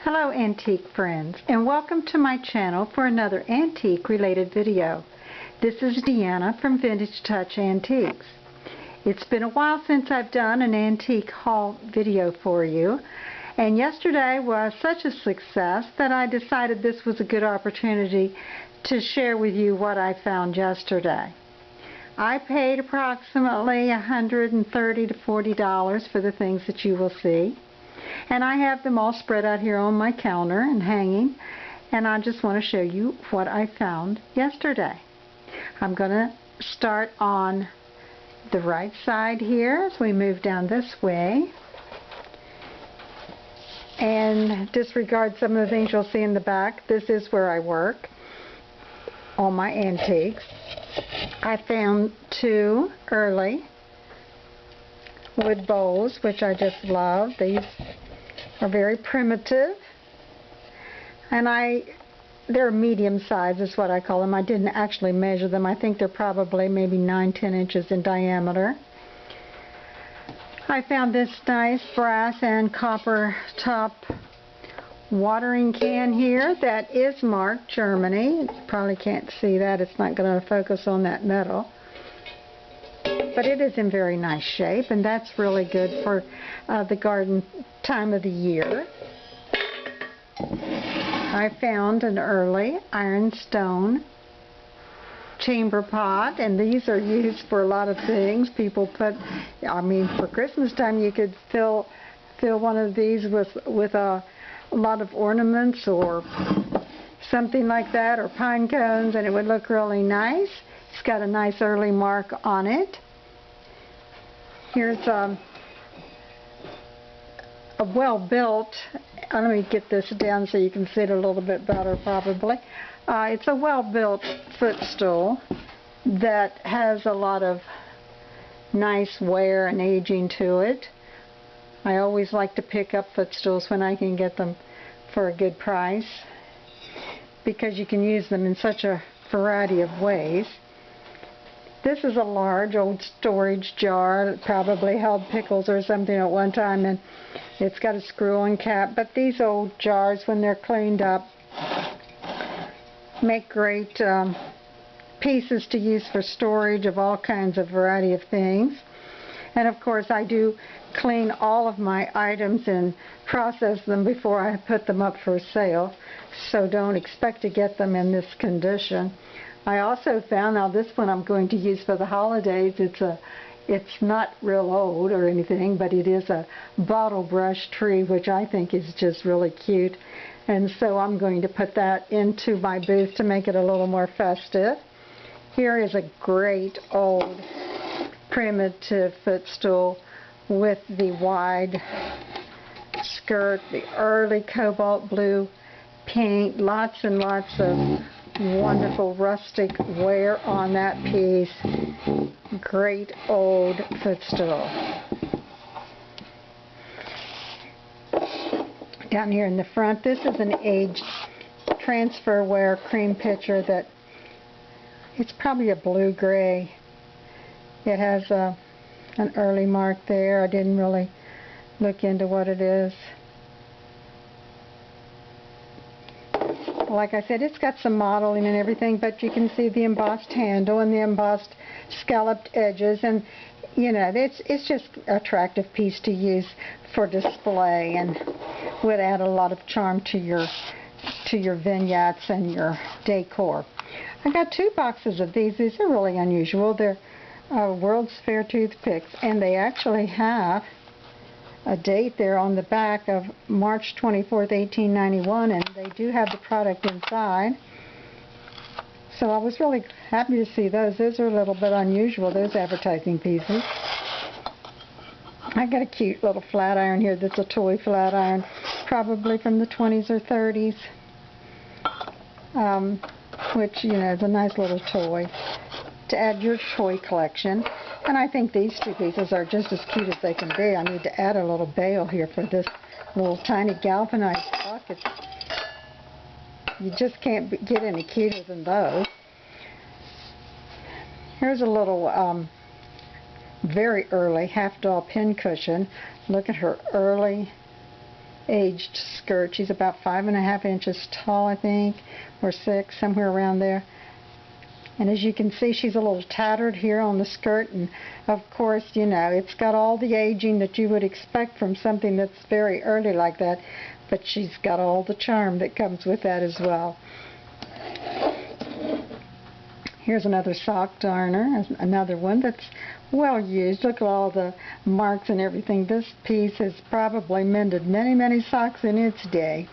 Hello antique friends, and welcome to my channel for another antique related video. This is Deanna from Vintage Touch Antiques. It's been a while since I've done an antique haul video for you, and yesterday was such a success that I decided this was a good opportunity to share with you what I found yesterday. I paid approximately $130 to $40 for the things that you will see. And I have them all spread out here on my counter and hanging. And I just want to show you what I found yesterday. I'm going to start on the right side here as we move down this way. And disregard some of the things you'll see in the back. This is where I work on my antiques. I found two early wood bowls, which I just love. These are very primitive, and they're medium size is what I call them. I didn't actually measure them. I think they're probably maybe 9-10 inches in diameter. I found this nice brass and copper top watering can here that is marked Germany. You probably can't see that. It's not going to focus on that metal. But it is in very nice shape, and that's really good for the garden time of the year. I found an early ironstone chamber pot, and these are used for a lot of things. People put, for Christmas time you could fill one of these with a lot of ornaments or something like that, or pine cones, and it would look really nice. It's got a nice early mark on it. Here's a well-built, let me get this down so you can see it a little bit better probably. It's a well-built footstool that has a lot of nice wear and aging to it. I always like to pick up footstools when I can get them for a good price, because you can use them in such a variety of ways. This is a large old storage jar that probably held pickles or something at one time, and it's got a screw-on cap. But these old jars, when they're cleaned up, make great pieces to use for storage of all kinds of variety of things. And of course I do clean all of my items and process them before I put them up for sale, so don't expect to get them in this condition. I also found, now this one I'm going to use for the holidays. It's not real old or anything, but it is a bottle brush tree, which I think is just really cute. And so I'm going to put that into my booth to make it a little more festive. Here is a great old primitive footstool with the wide skirt, the early cobalt blue paint, lots and lots of wonderful rustic wear on that piece. Great old footstool. Down here in the front, this is an aged transferware cream pitcher that it's probably a blue-gray. It has an early mark there. I didn't really look into what it is. Like I said, it's got some modeling and everything, but you can see the embossed handle and the embossed scalloped edges, and you know, it's just an attractive piece to use for display, and would add a lot of charm to your vignettes and your decor. I got two boxes of these. These are really unusual. They're World's Fair toothpicks, and they actually have a date there on the back of March 24th, 1891, and they do have the product inside. So I was really happy to see those. Those are a little bit unusual, those advertising pieces. I got a cute little flat iron here that's a toy flat iron, probably from the 20s or 30s, which, you know, is a nice little toy to add your toy collection. And I think these two pieces are just as cute as they can be. I need to add a little bail here for this little tiny galvanized bucket. You just can't get any cuter than those. Here's a little very early half doll pin cushion. Look at her early aged skirt. She's about 5.5 inches tall, I think, or 6, somewhere around there. And as you can see, she's a little tattered here on the skirt, and of course, you know, it's got all the aging that you would expect from something that's very early like that, but she's got all the charm that comes with that as well. Here's another sock darner, another one that's well used. Look at all the marks and everything. This piece has probably mended many, many socks in its day.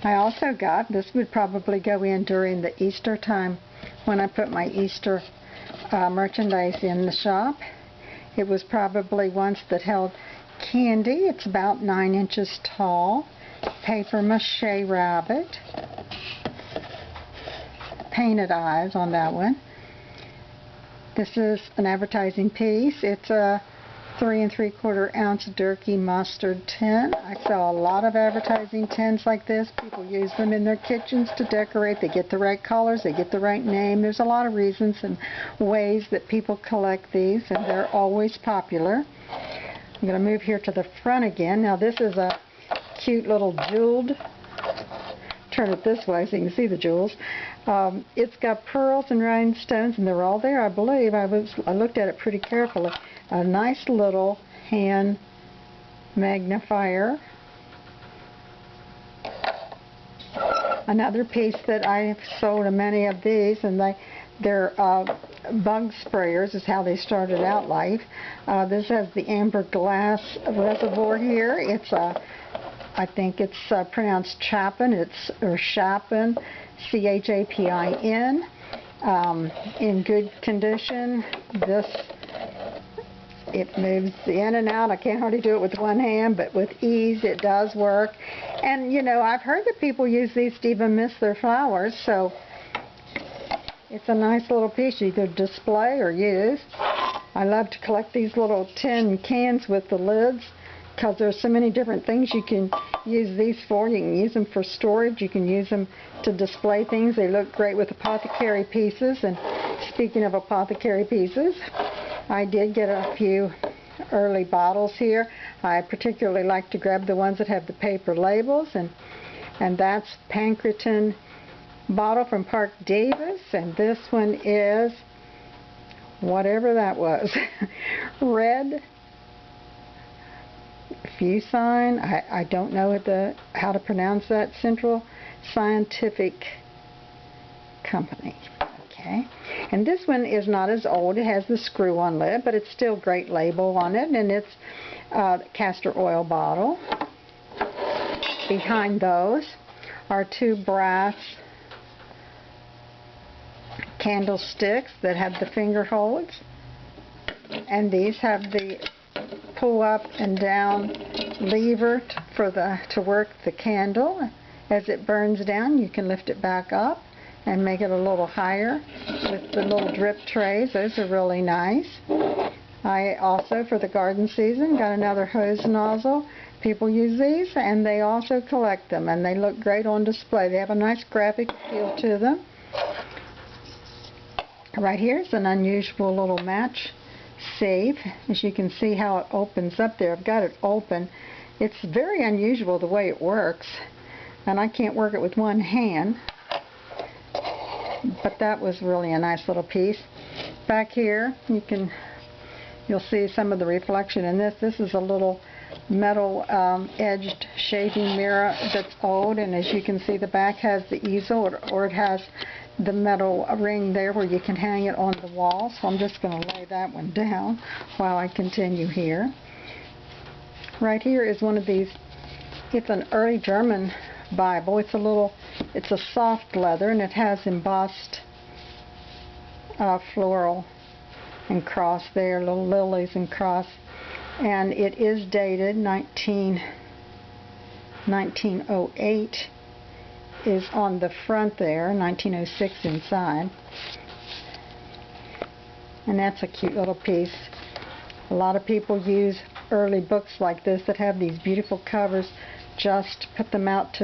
I also got, this would probably go in during the Easter time when I put my Easter merchandise in the shop. It was probably ones that held candy. It's about 9 inches tall. Paper mache rabbit. Painted eyes on that one. This is an advertising piece. It's a 3 3/4 ounce Durkee mustard tin. I sell a lot of advertising tins like this. People use them in their kitchens to decorate. They get the right colors, they get the right name. There's a lot of reasons and ways that people collect these, and they're always popular. I'm going to move here to the front again. Now this is a cute little jeweled, turn it this way so you can see the jewels. It's got pearls and rhinestones, and they're all there, I believe. I looked at it pretty carefully. A nice little hand magnifier. Another piece that I've sold many of these, and they're bug sprayers is how they started out life. This has the amber glass reservoir here. It's I think it's pronounced Chapin. Or Chapin, C-H-A-P-I-N. In good condition. It moves in and out. I can't hardly do it with one hand, but with ease it does work. And you know, I've heard that people use these to even mist their flowers, so it's a nice little piece you could display or use. I love to collect these little tin cans with the lids, because there's so many different things you can use these for. You can use them for storage. You can use them to display things. They look great with apothecary pieces. And speaking of apothecary pieces, I did get a few early bottles here. I particularly like to grab the ones that have the paper labels, and that's Pancreatin bottle from Park Davis, and this one is whatever that was. Red Fusign. I don't know how to pronounce that. Central Scientific Company. Okay. And this one is not as old. It has the screw-on lid, but it's still great label on it, and it's castor oil bottle. Behind those are 2 brass candlesticks that have the finger holds, and these have the pull up and down lever to work the candle. As it burns down, you can lift it back up and make it a little higher with the little drip trays. Those are really nice. I also, for the garden season, got another hose nozzle. People use these, and they also collect them, and they look great on display. They have a nice graphic feel to them. Right here is an unusual little match safe. As you can see how it opens up there. I've got it open. It's very unusual the way it works, and I can't work it with one hand, but that was really a nice little piece. Back here you'll see some of the reflection in this. This is a little metal edged shaving mirror that's old, and as you can see, the back has the easel, or it has the metal ring there where you can hang it on the wall. So I'm just going to lay that one down while I continue here. Right here is one of these. It's an early German Bible. It's a soft leather, and it has embossed floral and cross there, little lilies and cross, and it is dated 1908 is on the front there, 1906 inside, and that's a cute little piece. A lot of people use early books like this that have these beautiful covers, just put them out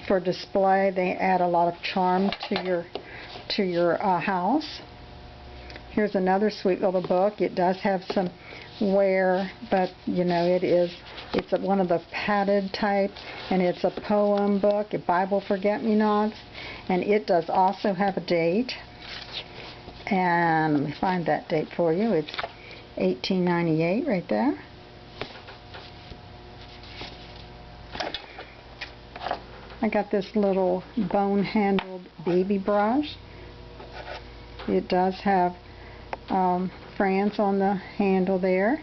for display. They add a lot of charm to your house. Here's another sweet little book. It does have some wear, but you know, it's one of the padded type, and it's a poem book, a Bible Forget-Me-Nots, and it does also have a date. And let me find that date for you. It's 1898 right there. I got this little bone-handled baby brush. It does have France on the handle there.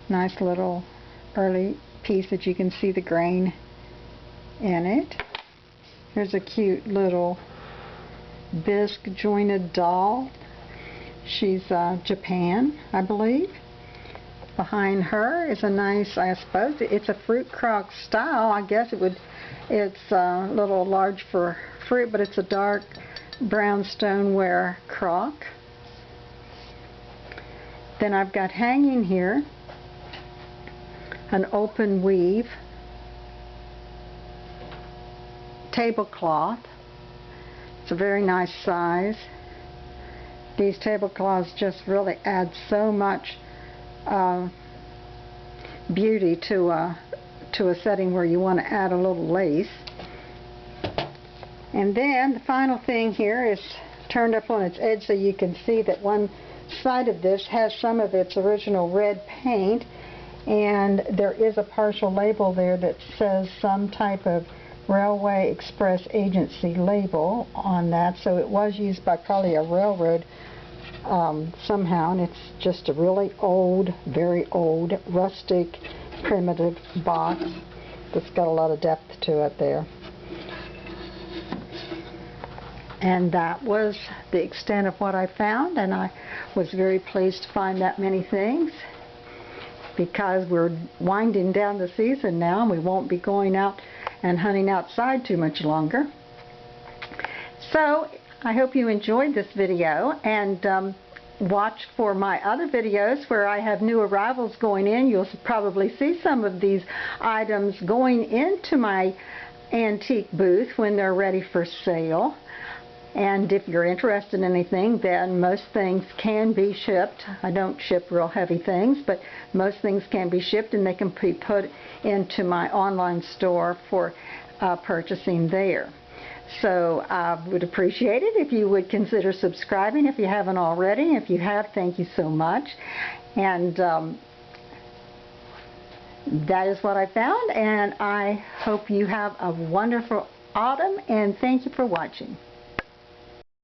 Nice little early piece that you can see the grain in it. Here's a cute little bisque jointed doll. She's Japan, I believe. Behind her is a nice, I suppose, it's a fruit crock style. I guess it's a little large for fruit, but it's a dark brown stoneware crock. Then I've got hanging here an open weave tablecloth. It's a very nice size. These tablecloths just really add so much beauty to a setting where you want to add a little lace. And then the final thing here is turned up on its edge so you can see that one side of this has some of its original red paint, and there is a partial label there that says some type of Railway Express Agency label on that, so it was used by probably a railroad somehow, and it's just a really old, very old, rustic, primitive box that's got a lot of depth to it there. And that was the extent of what I found, and I was very pleased to find that many things, because we're winding down the season now and we won't be going out and hunting outside too much longer. So I hope you enjoyed this video, and watch for my other videos where I have new arrivals going in. You'll probably see some of these items going into my antique booth when they're ready for sale. And if you're interested in anything, then most things can be shipped. I don't ship real heavy things, but most things can be shipped, and they can be put into my online store for purchasing there. So I would appreciate it if you would consider subscribing if you haven't already. If you have, thank you so much. And that is what I found, and I hope you have a wonderful autumn, and thank you for watching.